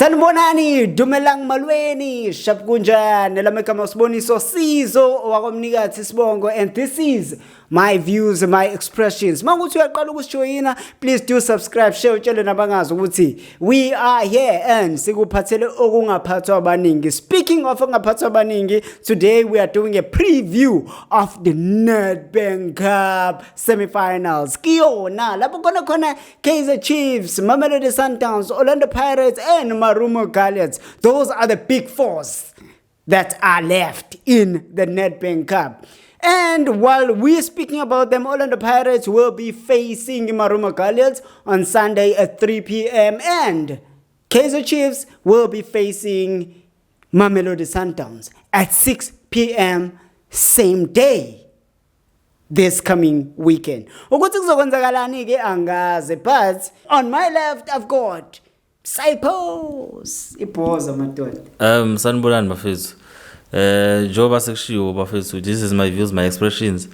Sanibonani, dumelang malweni, shapunjani, lamekama usiboniso sizo wakomnikazi sibongo, and this is my views, my expressions. Manguthi uyaqala ukusjoyina, please do subscribe, share utshele nabangazi ukuthi we are here and sikuphathele okungaphathwa abaningi. Speaking of okungaphathwa abaningi, today we are doing a preview of the Nedbank Cup Semifinals. Kiyona lapho khona Kaizer Chiefs, Mamelodi Sundowns, Orlando Pirates and Marumo Gallants. Those are the big fours that are left in the Nedbank Cup. And while we're speaking about them, Orlando Pirates will be facing Marumo Gallants on Sunday at 3 p.m. and Kaizer Chiefs will be facing Mamelodi Sundowns at 6 p.m. same day this coming weekend. But on my left, I've got Saipos. Sanibonani bafethu. Njoba sekushiwo bafethu, this is my views, my expressions,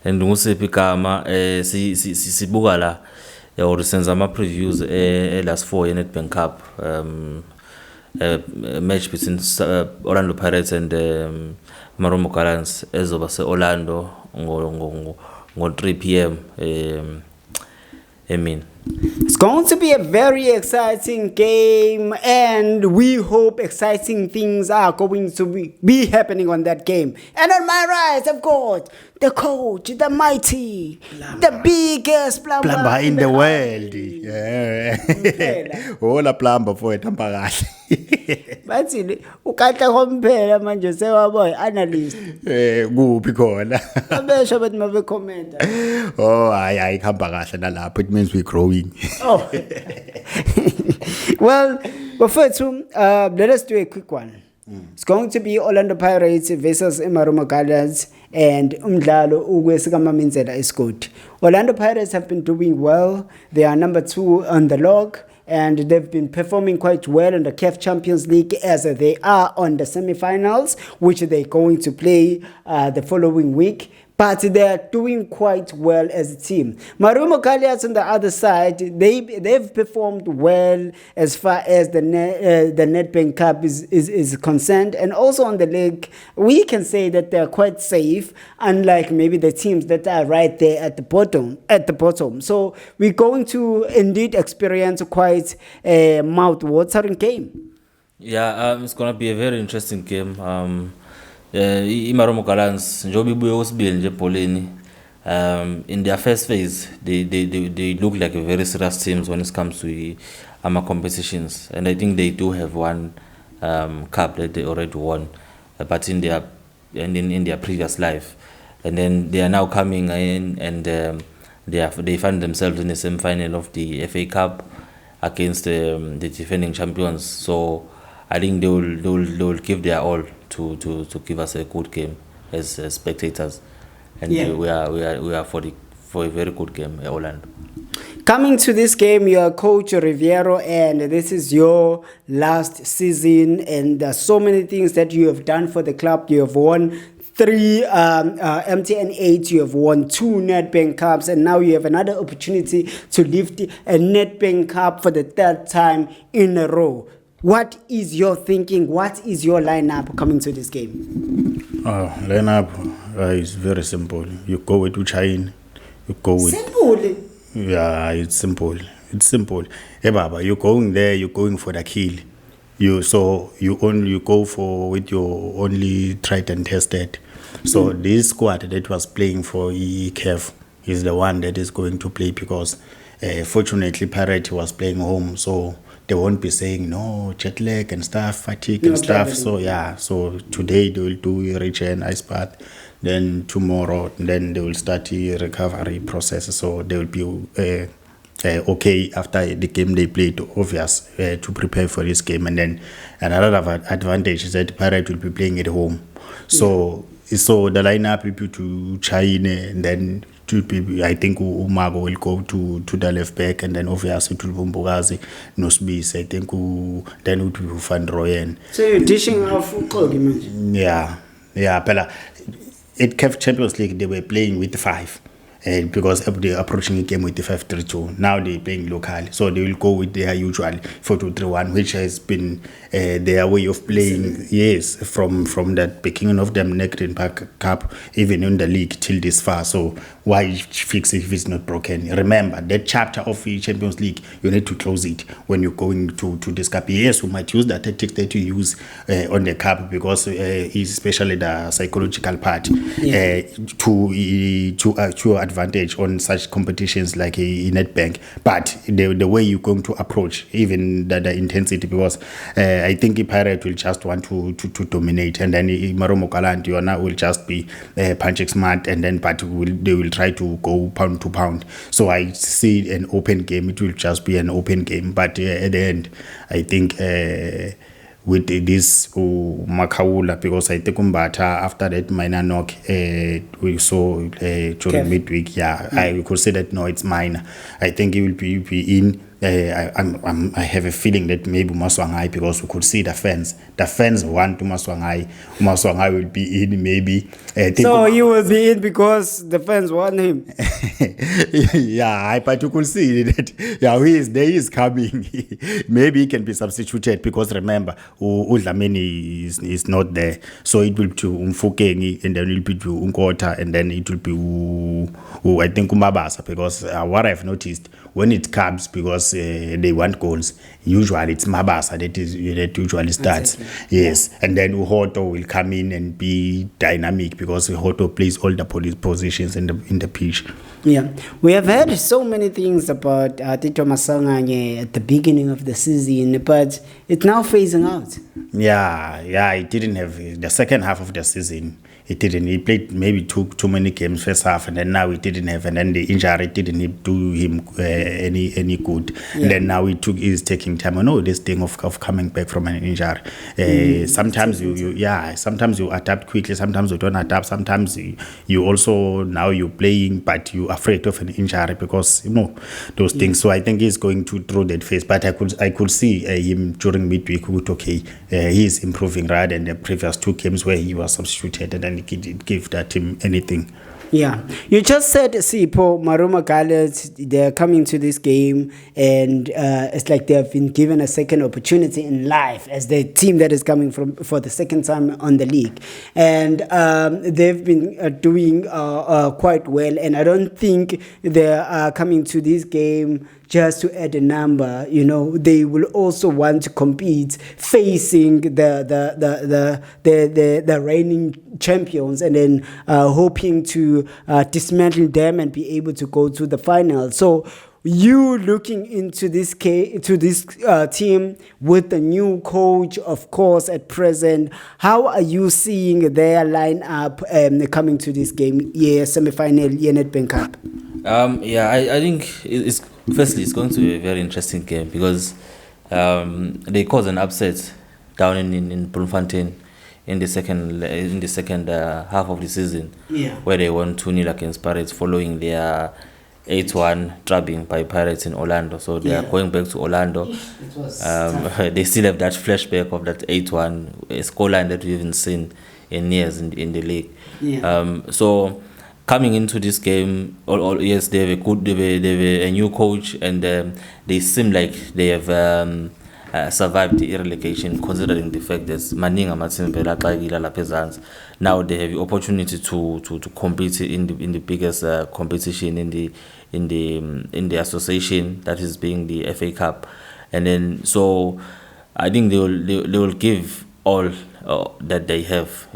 and ngusiphi igama sibuka la or senza ama previews last 4 ye Nedbank Cup match between Orlando Pirates and Marumo Gallants ezoba se Orlando ngo 3 p.m. It's going to be a very exciting game, and we hope exciting things are going to be happening on that game. And on my right, I've got the coach, the mighty, the biggest plumber in the world. Yeah. Hola plumber for it. Bathini ukatla komphela manje sewaboy analyst kuphi khona abesho bathi mabe comment. Oh hayi khamba kahle nalapho, it means we're growing. Oh. Well, bafethu, let us do a quick one. It's going to be Orlando Pirates versus Marumo Gallants, and umdlalo ukwesikamamenzela isigodi. Orlando Pirates have been doing well. They are number 2 on the log, and they've been performing quite well in the CAF Champions League as they are on the semifinals, which they're going to play the following week. But they are doing quite well as a team. Marumo Gallants on the other side, they've performed well as far as the Nedbank Cup is concerned, and also on the league, we can say that they are quite safe, unlike maybe the teams that are right there at the bottom. So we're going to indeed experience quite a mouth-watering game. Yeah, it's gonna be a very interesting game. Marumo Gallants njoba ibuye osibili nje ebholeni, in their first phase they look like a very serious teams when it comes to ama competitions, and I think they do have one cup that they already won, but in their previous life, and then they are now coming in and they find themselves in the semi-final of the FA Cup against the defending champions. So I think they will give their all to give us a good game as spectators, and we are for a very good game, Orlando. Coming to this game, you are Coach Riviero, and this is your last season, and there's so many things that you have done for the club. You have won 3 MTN 8, you have won 2 Nedbank Cups, and now you have another opportunity to lift a Nedbank Cup for the 3rd time in a row. What is your thinking? What is your lineup coming to this game? Lineup is very simple. You go with Uchain. You go with simple. Yeah, it's simple. It's simple. Hey, Baba, you're going there. You're going for the kill. You go for with your only tried and tested. So this squad that was playing for ECAF is the one that is going to play, because fortunately Pirate was playing home, so they won't be saying no jet lag and stuff, fatigue and stuff. So yeah, so today they will do a return ice bath, then tomorrow then they will start the recovery process. So they will be okay after the game they played, obvious, to prepare for this game. And then another advantage is that Pirate will be playing at home. So the lineup will be to China, and then I think Umago will go to the left back, and then obviously to Bumbugazi, Nosbis. I think then it will be Van Royen. So you're dishing off Kogi? Yeah. But at CAF Champions League they were playing with 5. because they're approaching a game with the 5-3-2. Now they're playing locally, so they will go with their usual 4-2-3-1, which has been their way of playing. Yes, from that beginning of them Nedbank Cup, even in the league till this far. So why fix it if it's not broken? Remember that chapter of the Champions League, you need to close it when you're going to this cup. Yes, we might use the tactics that you use on the cup, because especially the psychological part to advantage on such competitions like in Nedbank. But the way you're going to approach even the intensity, because I think a Pirate will just want to dominate, and then Marumo Gallants will just be punching smart, and then they will try to go pound to pound. So I see an open game. It will just be an open game, but at the end I think with this Makaula, because I think Umbata after that minor knock we saw during midweek, I could say that no, it's minor. I think he will be in. I have a feeling that maybe Maswangai, because we could see the fans want to Maswangai will be in, maybe. So he will be in because the fans want him. But you could see that he is coming. Maybe he can be substituted, because remember Udlamini is not there, so it will be to Umfukeng, and then it will be to Unkota, and then it will be I think Umabasa, because what I've noticed when it comes, because they want goals, usually it's Mabasa that usually starts. Exactly. Yes, and then Uhoto will come in and be dynamic, because Uhoto plays all the positions in the pitch. Yeah, we have heard so many things about Tito Masanganye at the beginning of the season, but it's now phasing out. Yeah, it didn't have the second half of the season. It didn't. He played maybe too many games first half, and then now he didn't have, and then the injury didn't do him any good. Yeah. And then now he's taking time. I know this thing of coming back from an injury. Sometimes sometimes you adapt quickly, sometimes you don't adapt. Sometimes you also now you're playing, but you're afraid of an injury, because those things. So I think he's going to through that phase. But I could see him during midweek. He's improving rather than the previous two games where he was substituted, and then he didn't give that team anything. Yeah, you just said, Sipo, Marumo Gallants, they're coming to this game, and it's like they have been given a second opportunity in life as the team that is coming for the second time on the league, and they've been doing quite well. And I don't think they are coming to this game just to add a number. They will also want to compete, facing the reigning champions, and then hoping to dismantle them and be able to go to the final. So you looking into this team with the new coach, of course, at present, how are you seeing their lineup coming to this game, semi-final, Nedbank Cup? I think it's going to be a very interesting game, because they caused an upset down in Bloemfontein in the second half of the season, where they won 2-0 against Pirates, following their 8-1 drubbing by Pirates in Orlando. So they are going back to Orlando. They still have that flashback of that 8-1 scoreline that we haven't seen in years in the league. So coming into this game, yes, they have a new coach, and they seem like they have survived the relegation, considering the fact that Maninga Matsimpela Xakila Lapezans, now they have the opportunity to compete in the biggest competition in the association, that is being the FA Cup. And then so I think they will give all that they have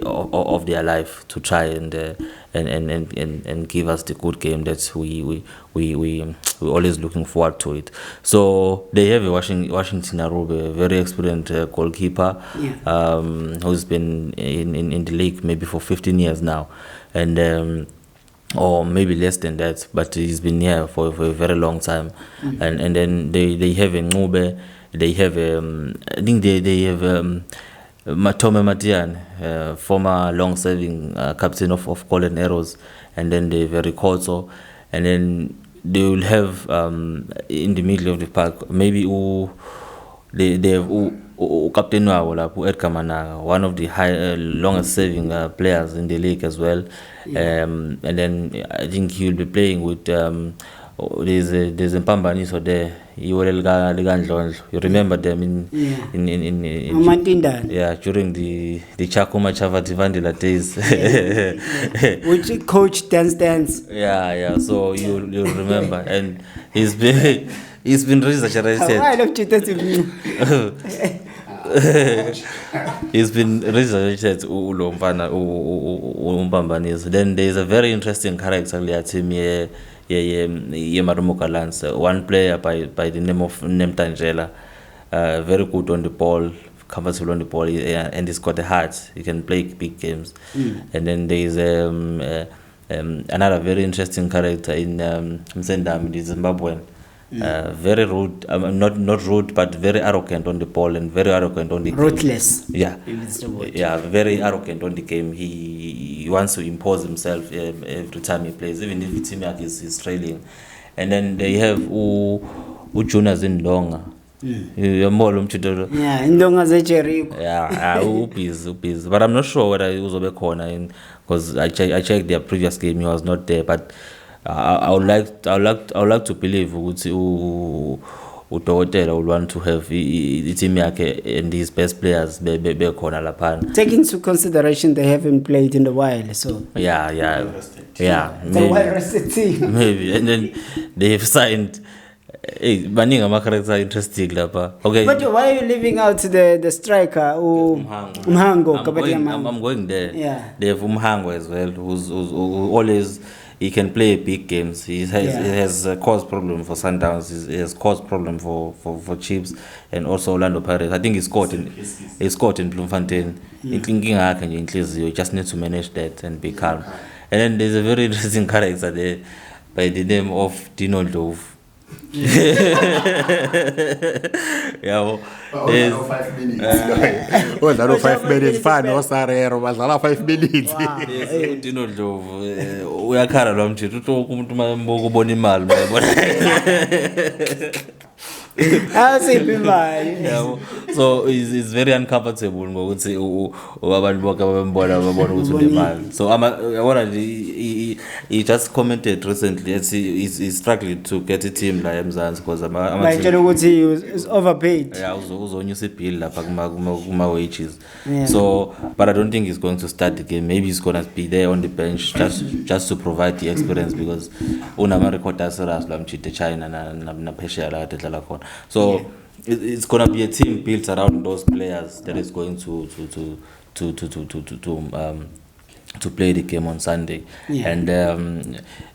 of their life to try and give us the good game that we always looking forward to it. So they have a Washington Arube, a very experienced goalkeeper, who's been in the league maybe for 15 years now, and or maybe less than that, but he's been here for a very long time. And then they have a Ngube, they have I think they have Matome Matian, former long-serving captain of Golden Arrows, and then they have Ricoto, and then they will have in the middle of the park maybe they have captain wabo lapho Edgar Managa, one of the longest serving players in the league as well. And then I think he'll be playing with there's a Mpambaniso there. You remember them in during the Chakuma Chavati Vandila days. Which coach dance. Yeah. So you remember, and he's been researched. I love you. He's been researched Umpambaniso. Then there's a very interesting character team Marumo Gallants, one player by the name of Tangela, very good on the ball, comfortable on the ball, and he's got a heart. He can play big games. And then there's another very interesting character in Msendam, the Zimbabwean. Very rude, not rude, but very arrogant on the ball and very arrogant on the ruthless. Game. Yeah, very arrogant on the game. He wants to impose himself every time he plays, even if the team is trailing. And then they have Jonas Ndonga. Ndonga Zecherico. Yeah, busy. But I'm not sure whether he was corner because I checked their previous game. He was not there, but. I would like to believe Utokotela would want to have the team and his best players be corner lapana. Take into consideration they haven't played in a while, so yeah. The well-rested team. Maybe, and then they have signed. Baninga character interesting lapa. Okay. But why are you leaving out the striker Umhango? I'm going there. Yeah. They have Umhango as well, who's always. He can play big games. He has caused problem for Sundowns. He has caused problem for Chiefs and also Orlando Pirates. I think he scored in Bloemfontein. You just need to manage that and be calm. And then there's a very interesting character there by the name of Dino Dove. Yeah, 5 minutes. 5 minutes. Fine, Osarero, but 5 minutes. Dino Dove. We are carrying to talk to my Mogoboni Mal. So it's very uncomfortable. So he just commented recently he's struggling to get a team like Mzansi because he's overpaid. Yeah, also new bill wages. So but I don't think he's going to start the game. Maybe he's gonna be there on the bench just to provide the experience because China na Pesha. So it's gonna be a team built around those players that is going to play the game on Sunday, and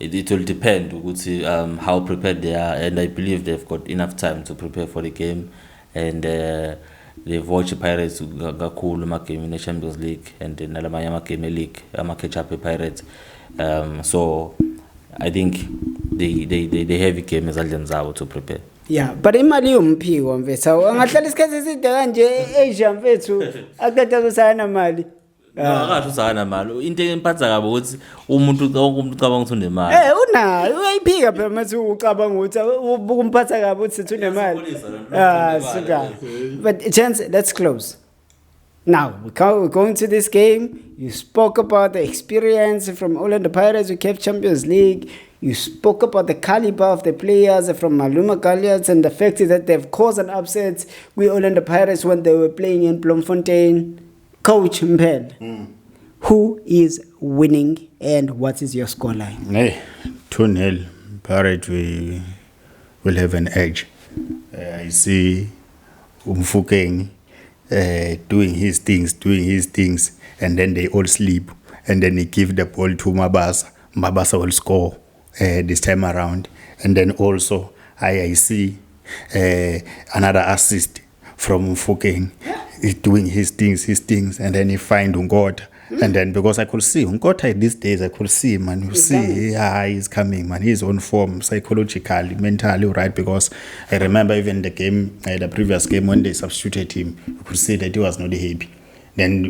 it will depend. We would see how prepared they are, and I believe they've got enough time to prepare for the game, and they've watched the Pirates Gakulu game in the Champions League and the Nalamayama game League, catch up with Pirates. So I think they have a game as Aljanzao to prepare. Yeah, but imali yomphiko mfethu angahlala isikhathi eside kanje Asia mfethu akade kusana mali. Akasho usana mali into emphatha kabi ukuthi umuntu ucabanga ukuthi unemali. Unayo uyayiphika phela mase ucabanga ukuthi ukumphatha kabi ukuthi unemali. Suka. But chance, let's close. Now, we're going to this game. You spoke about the experience from Orlando Pirates who kept Champions League. You spoke about the caliber of the players from Marumo Gallants and the fact that they've caused an upset with Orlando Pirates when they were playing in Bloemfontein. Coach Mpel, who is winning and what is your scoreline? Hey, 2-0. Pirates will have an edge. I see Umfukeng doing his things, and then they all sleep, and then he give the ball to Mabasa. Mabasa will score this time around, and then also I see another assist from Mfukeng. He's doing his things, and then he find Ungota. And then because I could see Ungota these days, I could see, man, he's coming, man. He's on form psychologically, mentally, right? Because I remember even the game, the previous game when they substituted him, you could see that he was not happy.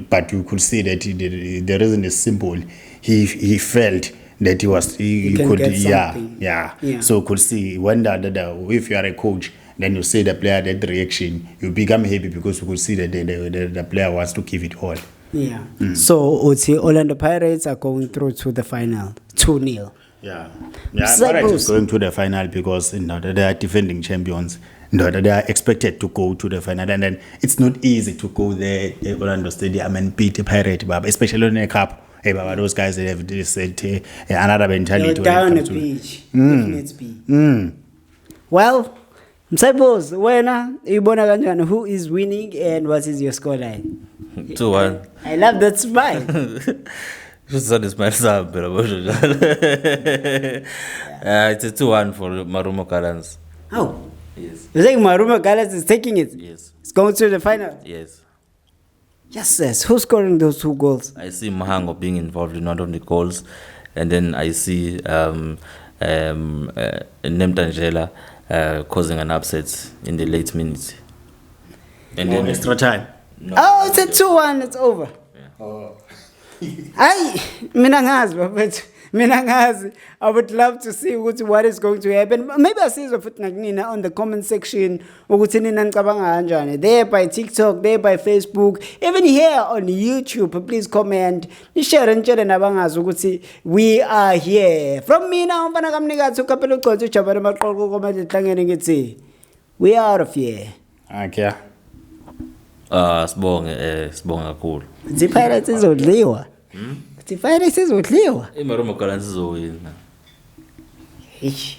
But you could see that the reason is simple. He felt that he could, yeah. So you could see when if you are a coach then you see the player, that reaction, you become happy because you could see that the player wants to give it all. Yeah. So Uti Orlando Pirates are going through to the final 2-0. Yeah, Cyprus. Pirates is going to the final because they are defending champions. They are expected to go to the final, and then it's not easy to go there at Orlando Stadium and beat the Pirate, Baba, especially in a cup. Hey, Baba, those guys they have this another mentality. You're down the pitch. Well, Cyprus, Ibona Ganjan, who is winning and what is your scoreline? 2-1. I love that smile. Just saw the smile up, but it's a 2-1 for Marumo Gallants. Oh. Yes. You think Marumo Gallants is taking it? Yes. It's going to the final? Yes. Yes. Who's scoring those 2 goals? I see Mahango being involved in one of the goals, and then I see Nemtangela causing an upset in the late minutes. And then Extra time. No, Oh, it's a 2-1. It's over. Mina ngazi, I would love to see what is going to happen. Maybe I see on the comment section there by TikTok, there by Facebook, even here on YouTube. Please comment, share and share nabangazi we are here. From me now, we are out of here. Okay. sibonge kakhulu. The Pirates izodliwa. The Pirates izodliwa. Marumo Gallants izowina. Eish.